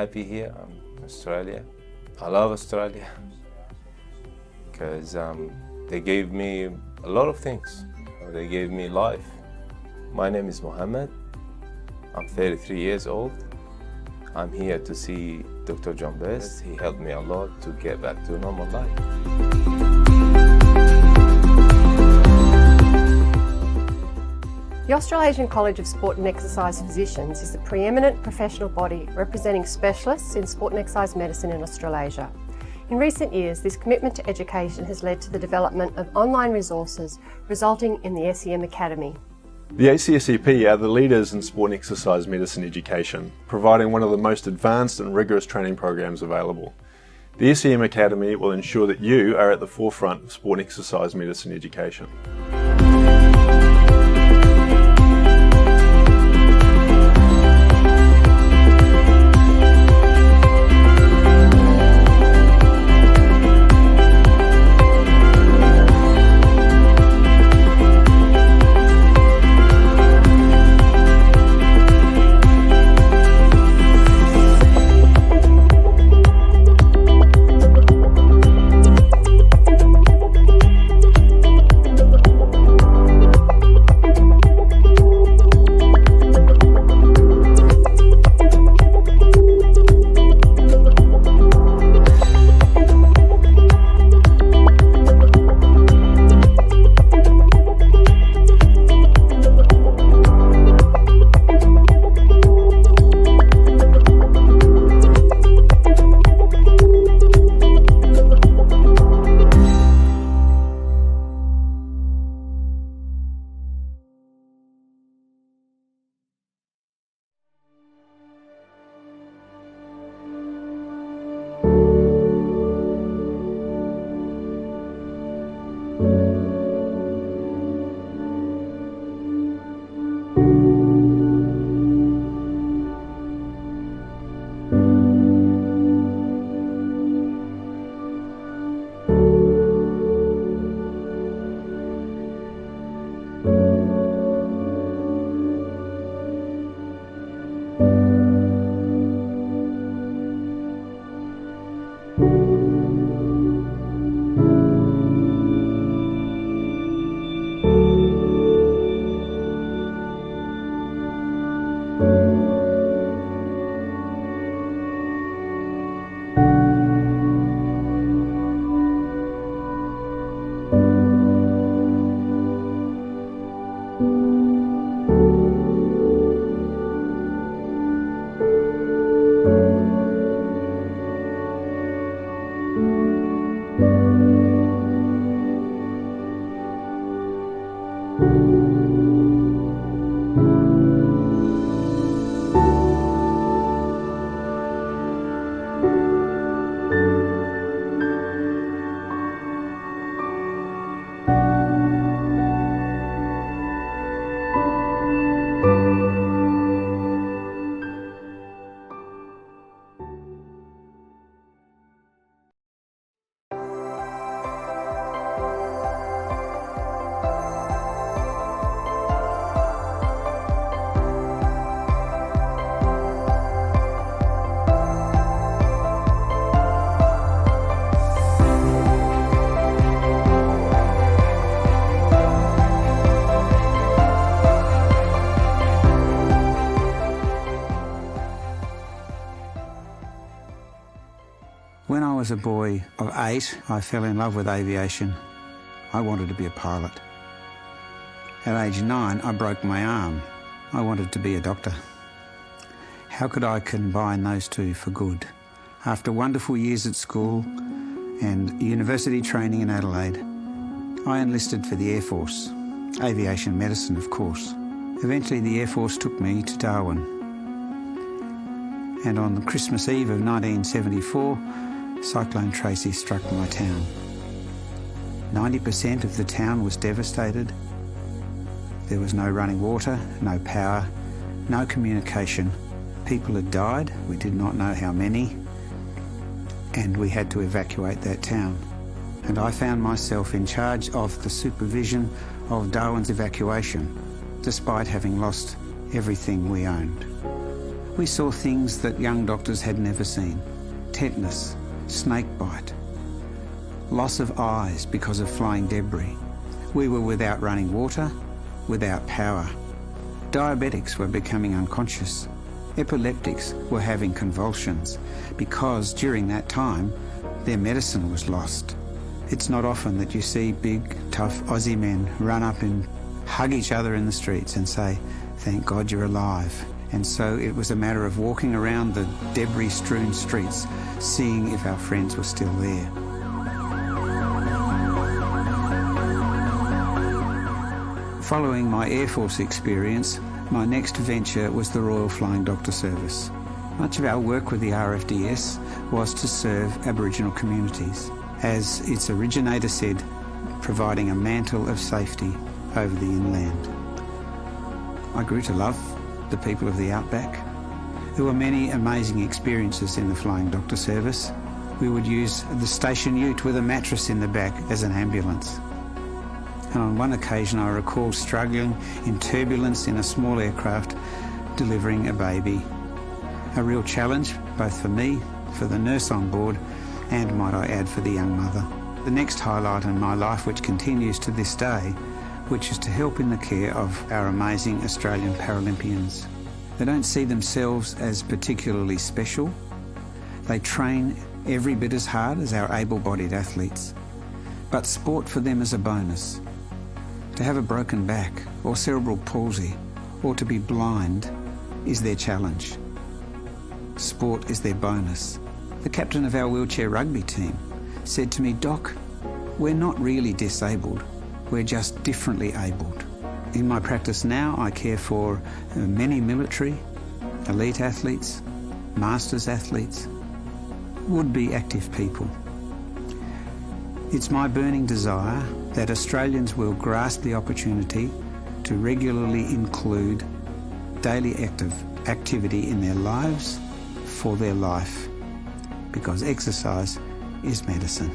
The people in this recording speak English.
happy here. I'm in Australia. I love Australia because they gave me a lot of things. They gave me life. My name is Mohammed. I'm 33 years old. I'm here to see Dr. John Best. He helped me a lot to get back to a normal life. The Australasian College of Sport and Exercise Physicians is the preeminent professional body representing specialists in sport and exercise medicine in Australasia. In recent years, this commitment to education has led to the development of online resources, resulting in the SEM Academy. The ACSEP are the leaders in sport and exercise medicine education, providing one of the most advanced and rigorous training programs available. The SEM Academy will ensure that you are at the forefront of sport and exercise medicine education. When I was a boy of 8, I fell in love with aviation. I wanted to be a pilot. At age 9, I broke my arm. I wanted to be a doctor. How could I combine those two for good? After wonderful years at school and university training in Adelaide, I enlisted for the Air Force. Aviation medicine, of course. Eventually the Air Force took me to Darwin. And on Christmas Eve of 1974, Cyclone Tracy struck my town. 90% of the town was devastated. There was no running water, no power, no communication. People had died, we did not know how many, and we had to evacuate that town. And I found myself in charge of the supervision of Darwin's evacuation, despite having lost everything we owned. We saw things that young doctors had never seen. Tetanus, snake bite, loss of eyes because of flying debris. We were without running water, without power. Diabetics were becoming unconscious. Epileptics were having convulsions because during that time their medicine was lost. It's not often that you see big, tough Aussie men run up and hug each other in the streets and say, "Thank God you're alive." And so it was a matter of walking around the debris-strewn streets, seeing if our friends were still there. Following my Air Force experience, my next venture was the Royal Flying Doctor Service. Much of our work with the RFDS was to serve Aboriginal communities, as its originator said, providing a mantle of safety over the inland. I grew to love the people of the outback. There were many amazing experiences in the Flying Doctor Service. We would use the station ute with a mattress in the back as an ambulance. And on one occasion I recall struggling in turbulence in a small aircraft delivering a baby. A real challenge both for me, for the nurse on board, and might I add for the young mother. The next highlight in my life, which continues to this day, which is to help in the care of our amazing Australian Paralympians. They don't see themselves as particularly special. They train every bit as hard as our able-bodied athletes. But sport for them is a bonus. To have a broken back or cerebral palsy or to be blind is their challenge. Sport is their bonus. The captain of our wheelchair rugby team said to me, "Doc, we're not really disabled, we're just differently abled." In my practice now, I care for many military, elite athletes, masters athletes, would-be active people. It's my burning desire that Australians will grasp the opportunity to regularly include daily activity in their lives for their life, because exercise is medicine.